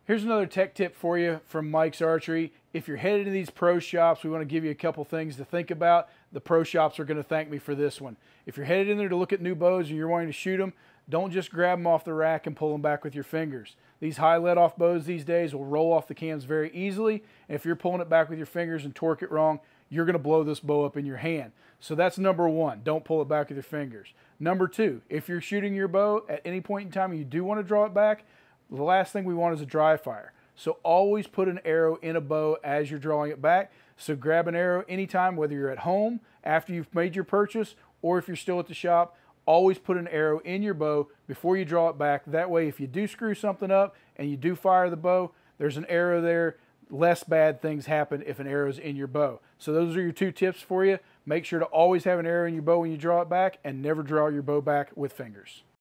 Here's another tech tip for you from Mike's Archery. If you're headed to these pro shops, we want to give you a couple things to think about. The pro shops are going to thank me for this one. If you're headed in there to look at new bows and you're wanting to shoot them, don't just grab them off the rack and pull them back with your fingers. These high let-off bows these days will roll off the cams very easily, and if you're pulling it back with your fingers and torque it wrong, you're going to blow this bow up in your hand. So that's number one. Don't pull it back with your fingers. Number two, if you're shooting your bow at any point in time and you do want to draw it back, the last thing we want is a dry fire. So always put an arrow in a bow as you're drawing it back. So grab an arrow anytime, whether you're at home, after you've made your purchase, or if you're still at the shop, always put an arrow in your bow before you draw it back. That way, if you do screw something up and you do fire the bow, there's an arrow there. Less bad things happen if an arrow is in your bow. So those are your two tips for you. Make sure to always have an arrow in your bow when you draw it back, and never draw your bow back with fingers.